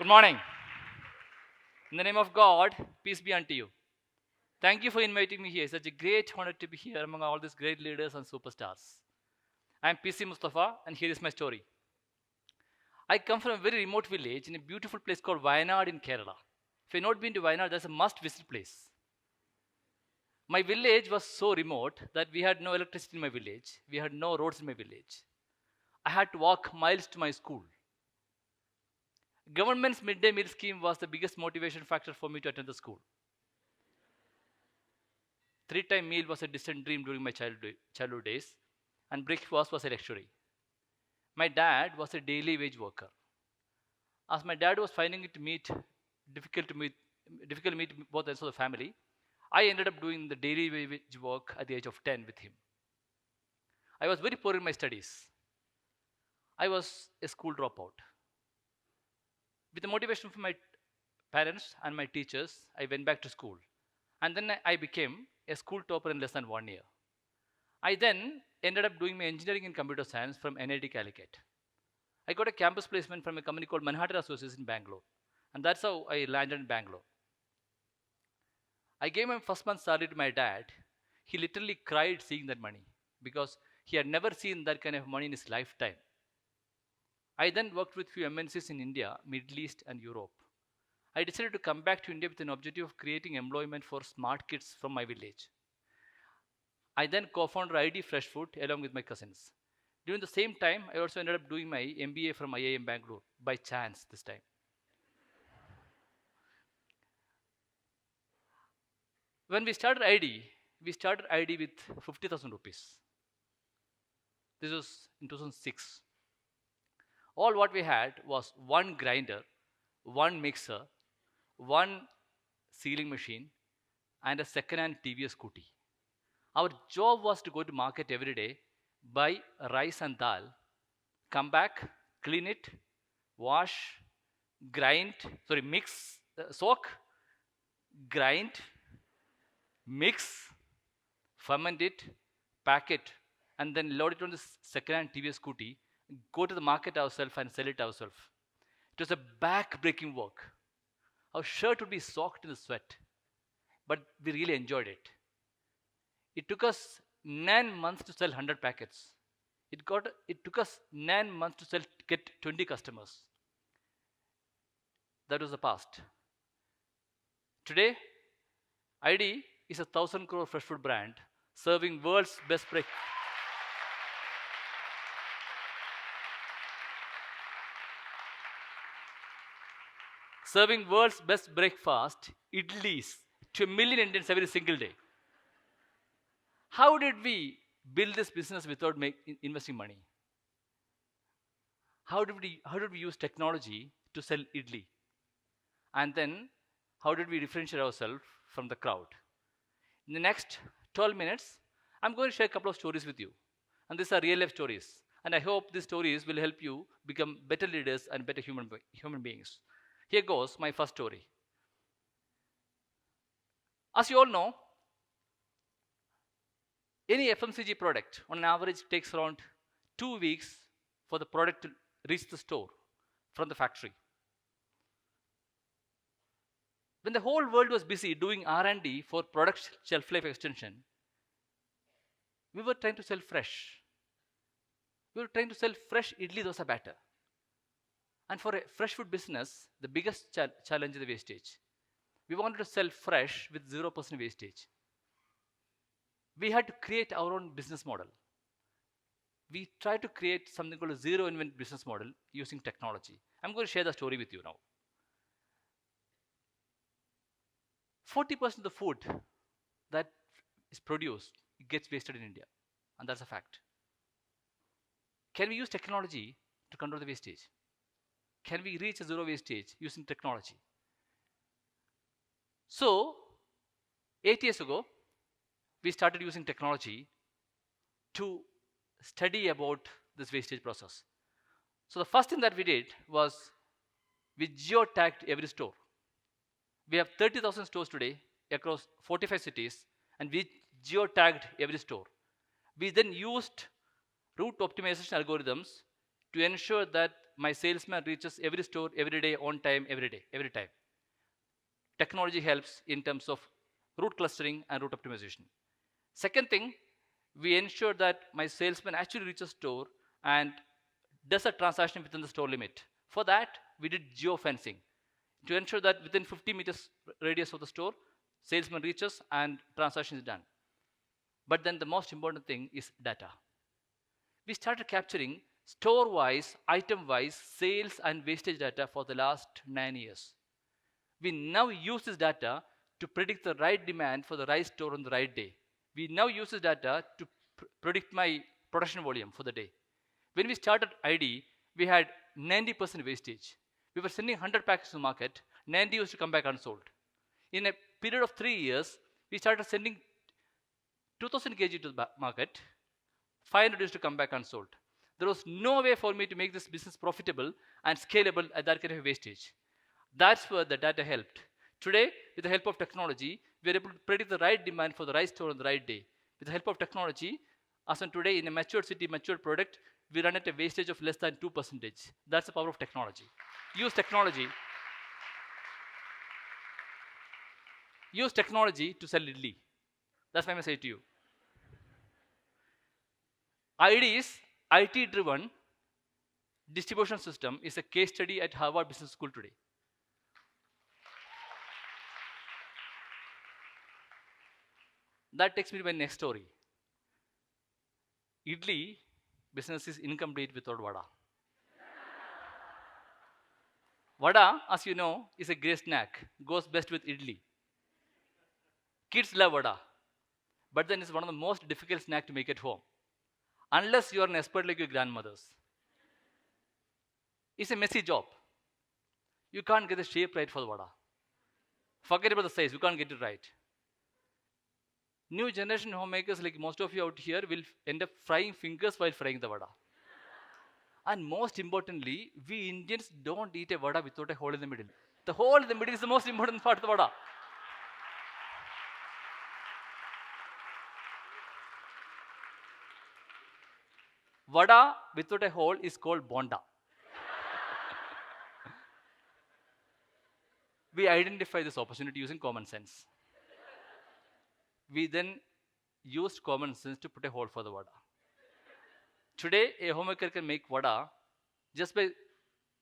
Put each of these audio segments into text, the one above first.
Good morning. In the name of God, peace be unto you. Thank you for inviting me here. It's such a great honor to be here among all these great leaders and superstars. I am PC Mustafa, and here is my story. I come from a very remote village in a beautiful place called Wayanad in Kerala. If you've not been to Wayanad, that's a must visit place. My village was so remote that we had no electricity in my village, we had no roads in my village. I had to walk miles to my school. Government's midday meal scheme was the biggest motivation factor for me to attend the school. Three-time meal was a distant dream during my childhood days, and breakfast was a luxury. My dad was a daily wage worker. As my dad was finding it to meet difficult to meet difficult to meet both ends of the family, I ended up doing the daily wage work at the age of 10 with him. I was very poor in my studies. I was a school dropout. With the motivation from my parents and my teachers, I went back to school. And then I became a school topper in less than 1 year. I then ended up doing my engineering in computer science from NIT Calicut. I got a campus placement from a company called Manhattan Associates in Bangalore. And that's how I landed in Bangalore. I gave my first month's salary to my dad. He literally cried seeing that money because he had never seen that kind of money in his lifetime. I then worked with few MNCs in India, Middle East, and Europe. I decided to come back to India with an objective of creating employment for smart kids from my village. I then co-founded ID Fresh Food along with my cousins. During the same time, I also ended up doing my MBA from IIM Bangalore by chance this time. When we started ID with 50,000 rupees. This was in 2006. All what we had was one grinder, one mixer, one sealing machine, and a second-hand TVS scooty. Our job was to go to market every day, buy rice and dal, come back, clean it, wash, soak, grind, mix, ferment it, pack it, and then load it on the second-hand TVS scooty, go to the market ourselves and sell it ourselves. It was a back-breaking work. Our shirt would be soaked in the sweat, but we really enjoyed it. It took us 9 months to sell 100 packets. It took us 9 months to get 20 customers. That was the past. Today, ID is a 1,000 crore fresh food brand serving world's best breakfast, idlis, to a million Indians every single day. How did we build this business without investing money? How did we use technology to sell idli? And then, how did we differentiate ourselves from the crowd? In the next 12 minutes, I'm going to share a couple of stories with you. And these are real life stories. And I hope these stories will help you become better leaders and better human beings. Here goes my first story. As you all know, any FMCG product on an average takes around 2 weeks for the product to reach the store from the factory. When the whole world was busy doing R&D for product shelf life extension, we were trying to sell fresh. We were trying to sell fresh idli dosa batter. And for a fresh food business, the biggest challenge is the wastage. We wanted to sell fresh with 0% wastage. We had to create our own business model. We tried to create something called a zero invent business model using technology. I'm going to share the story with you now. 40% of the food that is produced gets wasted in India, and that's a fact. Can we use technology to control the wastage? Can we reach a zero wastage using technology? So, 8 years ago, we started using technology to study about this wastage process. So the first thing that we did was we geotagged every store. We have 30,000 stores today across 45 cities, and we geotagged every store. We then used route optimization algorithms to ensure that my salesman reaches every store every day on time, every day, every time. Technology helps in terms of route clustering and route optimization. Second thing, we ensure that my salesman actually reaches store and does a transaction within the store limit. For that, we did geofencing to ensure that within 50 meters radius of the store, salesman reaches and transaction is done. But then the most important thing is data. We started capturing store-wise, item-wise, sales and wastage data for the last 9 years. We now use this data to predict the right demand for the right store on the right day. We now use this data to predict my production volume for the day. When we started ID, we had 90% wastage. We were sending 100 packs to the market, 90 used to come back unsold. In a period of 3 years, we started sending 2000 kg to the market, 500 used to come back unsold. There was no way for me to make this business profitable and scalable at that kind of wastage. That's where the data helped. Today, with the help of technology, we are able to predict the right demand for the right store on the right day. With the help of technology, as on today, in a matured city, matured product, we run at a wastage of less than 2%. That's the power of technology. Use technology. Use technology to sell idli. That's my message to you. ID's IT-driven distribution system is a case study at Harvard Business School today. That takes me to my next story. Idli business is incomplete without vada. Vada, as you know, is a great snack. Goes best with idli. Kids love vada. But then it's one of the most difficult snacks to make at home. Unless you are an expert like your grandmothers. It's a messy job. You can't get the shape right for the vada. Forget about the size, you can't get it right. New generation homemakers, like most of you out here, will end up frying fingers while frying the vada. And most importantly, we Indians don't eat a vada without a hole in the middle. The hole in the middle is the most important part of the vada. Vada without a hole is called bonda. We identify this opportunity using common sense. We then used common sense to put a hole for the vada. Today, a homemaker can make vada just by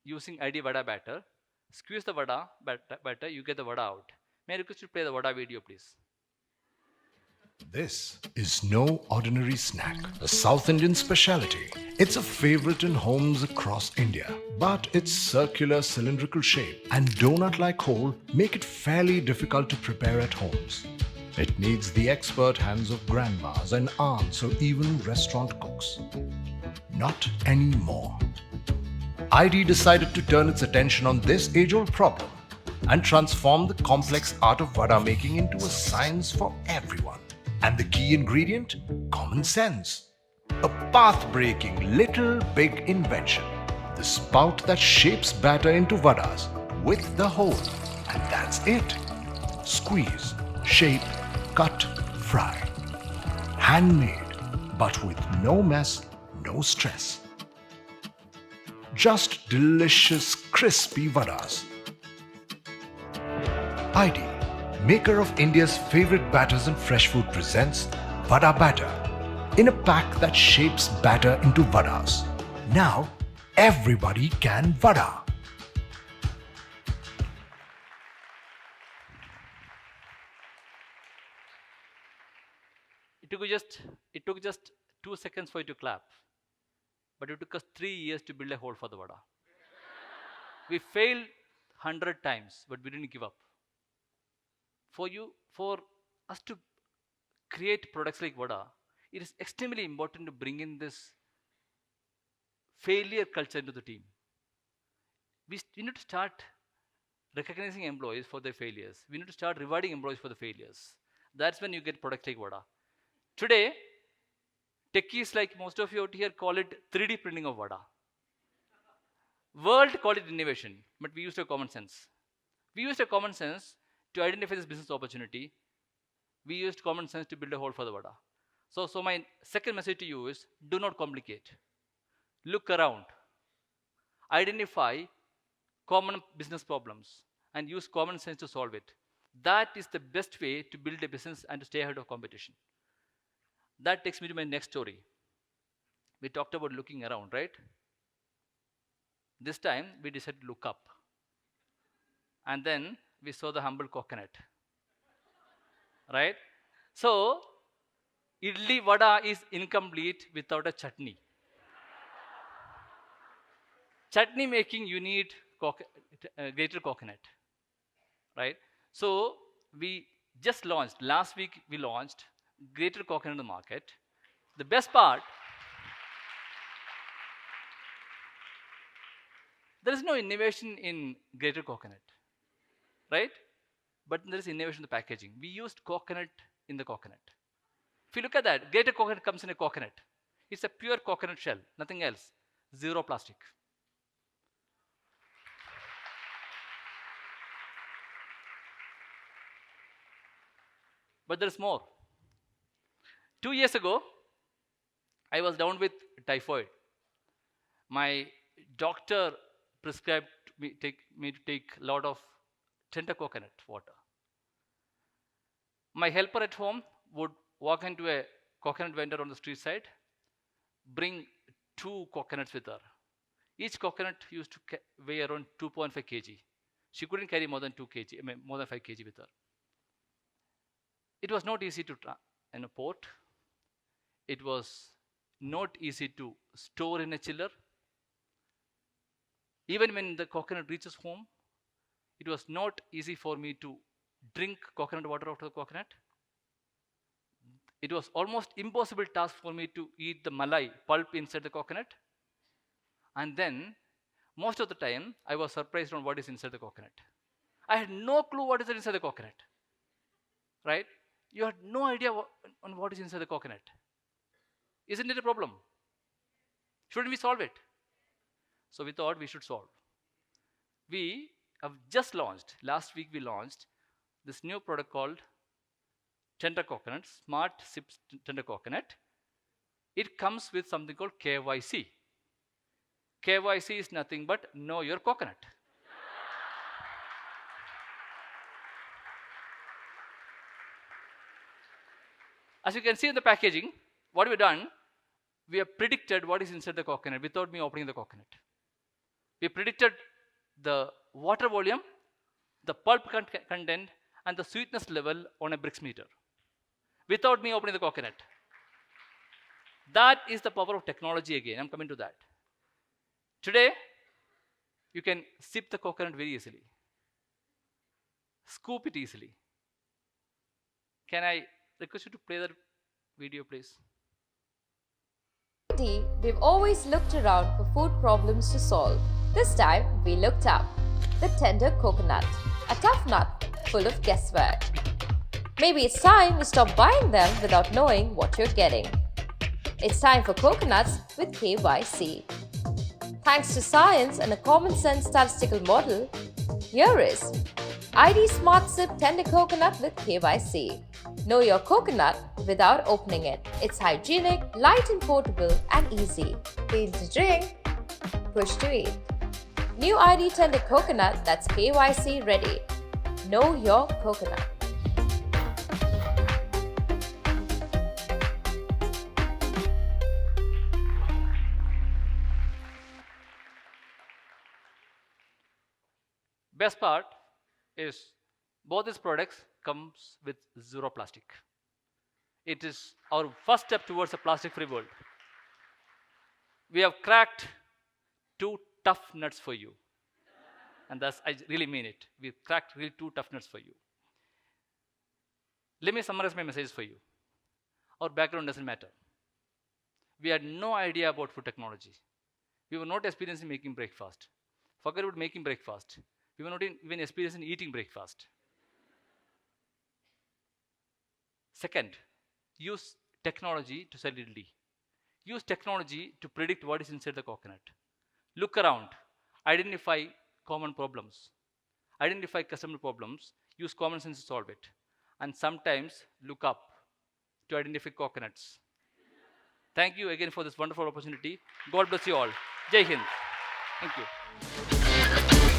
using ID vada batter. Squeeze the vada batter, you get the vada out. May I request you to play the vada video, please? This is no ordinary snack, a South Indian specialty. It's a favorite in homes across India, but its circular cylindrical shape and donut-like hole make it fairly difficult to prepare at homes. It needs the expert hands of grandmas and aunts or even restaurant cooks. Not anymore. ID decided to turn its attention on this age-old problem and transform the complex art of vada making into a science for everyone. And the key ingredient? Common sense. A path-breaking little big invention. The spout that shapes batter into vadas with the hole. And that's it. Squeeze, shape, cut, fry. Handmade, but with no mess, no stress. Just delicious, crispy vadas. ID, maker of India's favorite batters and fresh food, presents Vada Batter in a pack that shapes batter into vadas. Now, everybody can vada. It took just 2 seconds for you to clap. But it took us 3 years to build a hole for the vada. We failed 100 times, but we didn't give up. For us to create products like vada, it is extremely important to bring in this failure culture into the team. We need to start recognizing employees for their failures. We need to start rewarding employees for the failures. That's when you get products like vada. Today, techies like most of you out here call it 3D printing of vada. World call it innovation, but we used a common sense. We used a common sense to identify this business opportunity. We used common sense to build a hole for the vada. So my second message to you is, do not complicate. Look around. identify common business problems, and use common sense to solve it. That is the best way to build a business and to stay ahead of competition. That takes me to my next story. We talked about looking around, right? This time we decided to look up. And then we saw the humble coconut, right? So, idli vada is incomplete without a chutney. Chutney making, you need grated coconut, right? So, we just launched, last week we launched grated coconut in the market. The best part, there is no innovation in grated coconut, right? But there is innovation in the packaging. We used coconut in the coconut. If you look at that, grated coconut comes in a coconut. It's a pure coconut shell, nothing else. Zero plastic. But there's more. 2 years ago, I was down with typhoid. My doctor prescribed me to take a lot of tender coconut water. My helper at home would walk into a coconut vendor on the street side, bring 2 coconuts with her. Each coconut used to weigh around 2.5 kg. She couldn't carry more than 2 kg, more than 5 kg with her. It was not easy to port. It was not easy to store in a chiller. Even when the coconut reaches home, it was not easy for me to drink coconut water out of the coconut. It was almost impossible task for me to eat the malai pulp inside the coconut. And then, most of the time, I was surprised on what is inside the coconut. I had no clue what is inside the coconut, right? You had no idea on what is inside the coconut. Isn't it a problem? Shouldn't we solve it? So we thought we should solve. We have just launched, last week we launched this new product called Tender Coconut, Smart Sips Tender Coconut. It comes with something called KYC. KYC is nothing but know your coconut. As you can see in the packaging, what we've done, we have predicted what is inside the coconut without me opening the coconut. We predicted the water volume, the pulp content, and the sweetness level on a Brix meter without me opening the coconut. That is the power of technology again. I'm coming to that. Today, you can sip the coconut very easily, scoop it easily. Can I request you to play that video, please? We've always looked around for food problems to solve. This time, we looked up. The tender coconut, a tough nut full of guesswork. Maybe it's time you stop buying them without knowing what you're getting. It's time for coconuts with KYC. Thanks to science and a common sense statistical model, here is ID Smart Sip Tender Coconut with KYC. Know your coconut without opening it. It's hygienic, light and portable, and easy. Feel to drink, push to eat. New ID Tender Coconut that's KYC ready. Know your coconut. Best part is both these products comes with zero plastic. It is our first step towards a plastic-free world. We have cracked 2 tough nuts for you. And that's, I really mean it. We've cracked really 2 tough nuts for you. Let me summarize my message for you. Our background doesn't matter. We had no idea about food technology. We were not experienced in making breakfast. Forget about making breakfast. We were not even experienced in eating breakfast. Second, use technology to sell idli. Use technology to predict what is inside the coconut. Look around. Identify common problems. Identify customer problems. Use common sense to solve it. And sometimes look up to identify coconuts. Thank you again for this wonderful opportunity. God bless you all. Jai Hind. Thank you.